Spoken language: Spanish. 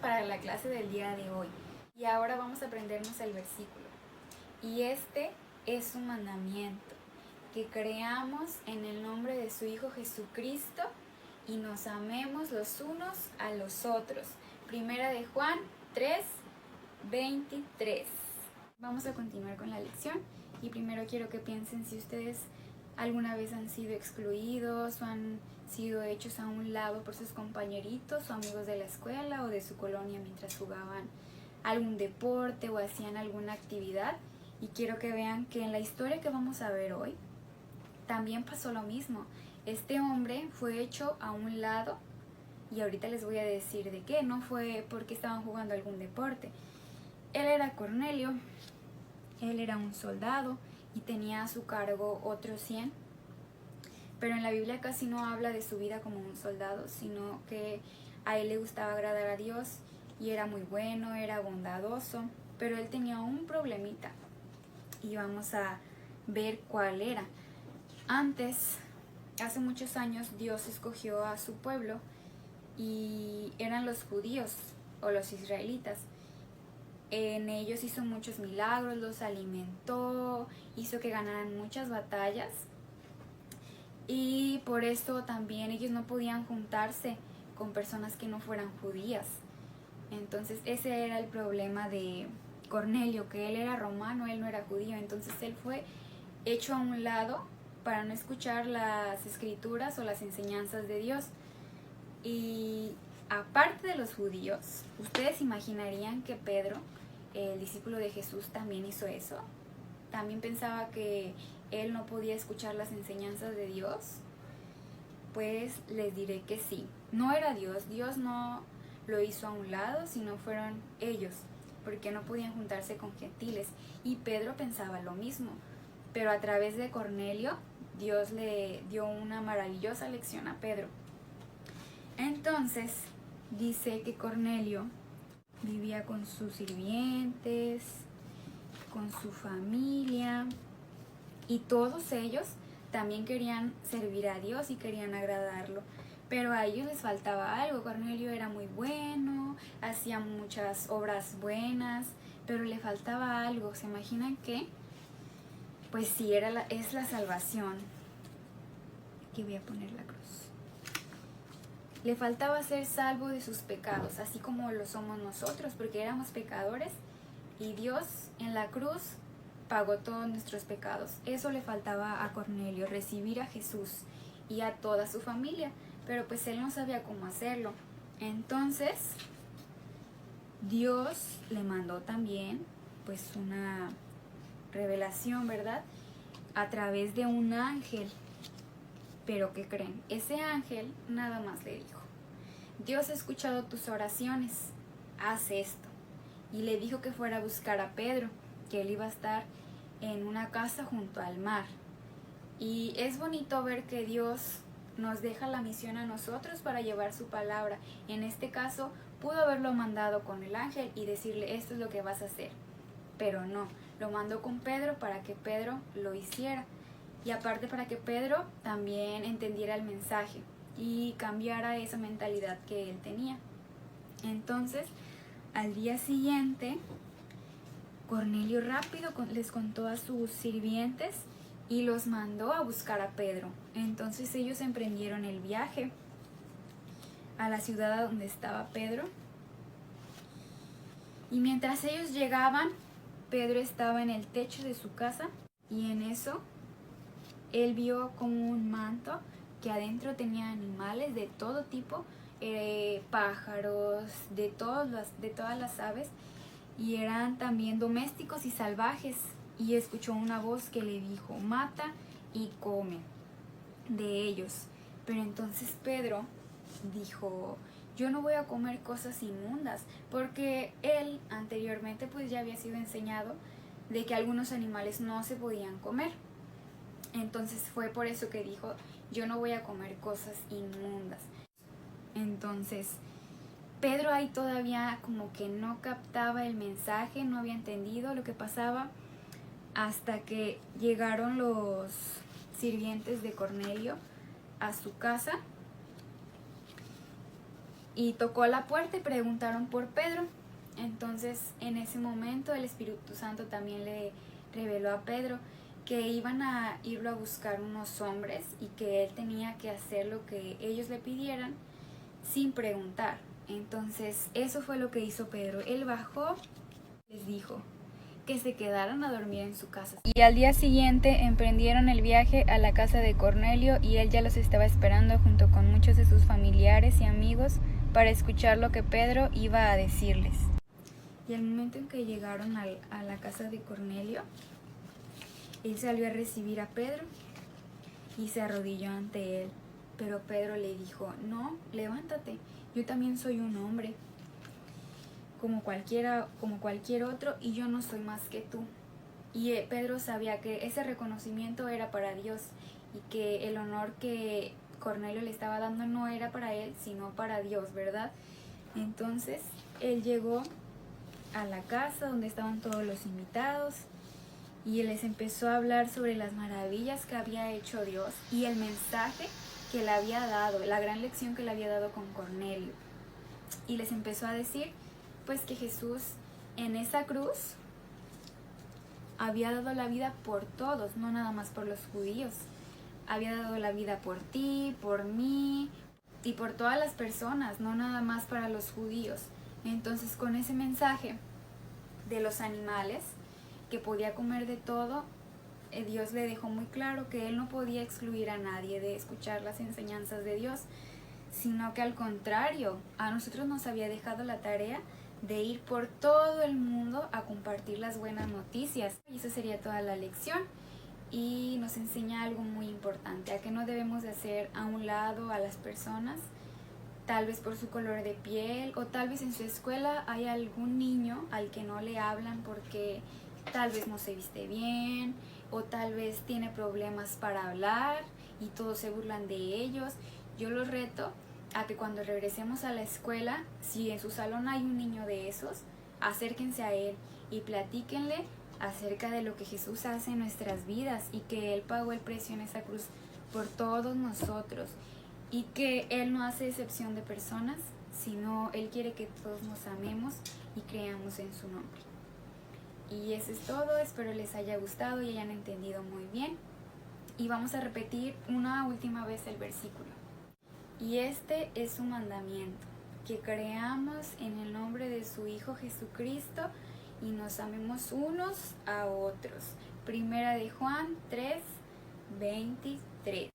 para la clase del día de hoy. Y ahora vamos a aprendernos el versículo. Y este es su mandamiento, que creamos en el nombre de su Hijo Jesucristo y nos amemos los unos a los otros. Primera de Juan 3:23. Vamos a continuar con la lección y primero quiero que piensen si ustedes alguna vez han sido excluidos o han sido hechos a un lado por sus compañeritos o amigos de la escuela o de su colonia mientras jugaban algún deporte o hacían alguna actividad. Y quiero que vean que en la historia que vamos a ver hoy también pasó lo mismo. Este hombre fue hecho a un lado y ahorita les voy a decir de qué. No fue porque estaban jugando algún deporte. Él era Cornelio, él era un soldado y tenía a su cargo otros 100. Pero en la Biblia casi no habla de su vida como un soldado, sino que a él le gustaba agradar a Dios y era muy bueno, era bondadoso, pero él tenía un problemita y vamos a ver cuál era. Antes, hace muchos años, Dios escogió a su pueblo y eran los judíos o los israelitas. En ellos hizo muchos milagros, los alimentó, hizo que ganaran muchas batallas y por eso también ellos no podían juntarse con personas que no fueran judías. Entonces ese era el problema de Cornelio, que él era romano, él no era judío. Entonces él fue hecho a un lado para no escuchar las escrituras o las enseñanzas de Dios. Y aparte de los judíos, ¿ustedes imaginarían que Pedro, el discípulo de Jesús, también hizo eso? ¿También pensaba que él no podía escuchar las enseñanzas de Dios? Pues les diré que sí. No era Dios, Dios no lo hizo a un lado, sino fueron ellos, porque no podían juntarse con gentiles. Y Pedro pensaba lo mismo, pero a través de Cornelio, Dios le dio una maravillosa lección a Pedro. Entonces, dice que Cornelio vivía con sus sirvientes, con su familia, y todos ellos también querían servir a Dios y querían agradarlo. Pero a ellos les faltaba algo. Cornelio era muy bueno, hacía muchas obras buenas, pero le faltaba algo. ¿Se imaginan qué? Pues sí, es la salvación. Aquí voy a poner la cruz. Le faltaba ser salvo de sus pecados, así como lo somos nosotros, porque éramos pecadores y Dios en la cruz pagó todos nuestros pecados. Eso le faltaba a Cornelio, recibir a Jesús y a toda su familia, pero pues él no sabía cómo hacerlo. Entonces Dios le mandó también pues una revelación, ¿verdad? A través de un ángel. Pero ¿qué creen? Ese ángel nada más le dijo: Dios ha escuchado tus oraciones, haz esto. Y le dijo que fuera a buscar a Pedro, que él iba a estar en una casa junto al mar. Y es bonito ver que Dios nos deja la misión a nosotros para llevar su palabra. En este caso, pudo haberlo mandado con el ángel y decirle: esto es lo que vas a hacer. Pero no, lo mandó con Pedro para que Pedro lo hiciera. Y aparte para que Pedro también entendiera el mensaje y cambiara esa mentalidad que él tenía. Entonces, al día siguiente, Cornelio rápido les contó a sus sirvientes y los mandó a buscar a Pedro. Entonces ellos emprendieron el viaje a la ciudad donde estaba Pedro. Y mientras ellos llegaban, Pedro estaba en el techo de su casa y en eso él vio como un manto que adentro tenía animales de todo tipo, pájaros, de todas las aves, y eran también domésticos y salvajes. Y escuchó una voz que le dijo: mata y come de ellos. Pero entonces Pedro dijo: yo no voy a comer cosas inmundas, porque él anteriormente pues ya había sido enseñado de que algunos animales no se podían comer. Entonces fue por eso que dijo: yo no voy a comer cosas inmundas. Entonces Pedro ahí todavía como que no captaba el mensaje, no había entendido lo que pasaba, hasta que llegaron los sirvientes de Cornelio a su casa. y tocó a la puerta y preguntaron por Pedro. Entonces en ese momento el Espíritu Santo también le reveló a Pedro que iban a irlo a buscar unos hombres y que él tenía que hacer lo que ellos le pidieran sin preguntar. Entonces eso fue lo que hizo Pedro. Él bajó, les dijo que se quedaran a dormir en su casa. Y al día siguiente emprendieron el viaje a la casa de Cornelio y él ya los estaba esperando junto con muchos de sus familiares y amigos para escuchar lo que Pedro iba a decirles. Y al momento en que llegaron a la casa de Cornelio, él salió a recibir a Pedro y se arrodilló ante él. Pero Pedro le dijo: no, levántate, yo también soy un hombre como cualquier otro, y yo no soy más que tú. Y Pedro sabía que ese reconocimiento era para Dios y que el honor que Cornelio le estaba dando no era para él, sino para Dios, ¿verdad? Entonces él llegó a la casa donde estaban todos los invitados y él les empezó a hablar sobre las maravillas que había hecho Dios y el mensaje que le había dado, la gran lección que le había dado con Cornelio. Y les empezó a decir pues que Jesús en esa cruz había dado la vida por todos, no nada más por los judíos. Había dado la vida por ti, por mí y por todas las personas, no nada más para los judíos. Entonces con ese mensaje de los animales, que podía comer de todo, Dios le dejó muy claro que él no podía excluir a nadie de escuchar las enseñanzas de Dios, sino que al contrario, a nosotros nos había dejado la tarea de ir por todo el mundo a compartir las buenas noticias. Y esa sería toda la lección. Y nos enseña algo muy importante, a que no debemos de hacer a un lado a las personas, tal vez por su color de piel, o tal vez en su escuela hay algún niño al que no le hablan porque tal vez no se viste bien, o tal vez tiene problemas para hablar y todos se burlan de ellos. Yo los reto a que cuando regresemos a la escuela, si en su salón hay un niño de esos, acérquense a él y platíquenle acerca de lo que Jesús hace en nuestras vidas y que Él pagó el precio en esa cruz por todos nosotros y que Él no hace excepción de personas, sino Él quiere que todos nos amemos y creamos en su nombre. Y eso es todo, espero les haya gustado y hayan entendido muy bien. Y vamos a repetir una última vez el versículo. Y este es su mandamiento, que creamos en el nombre de su Hijo Jesucristo y nos amemos unos a otros. Primera de Juan 3:23.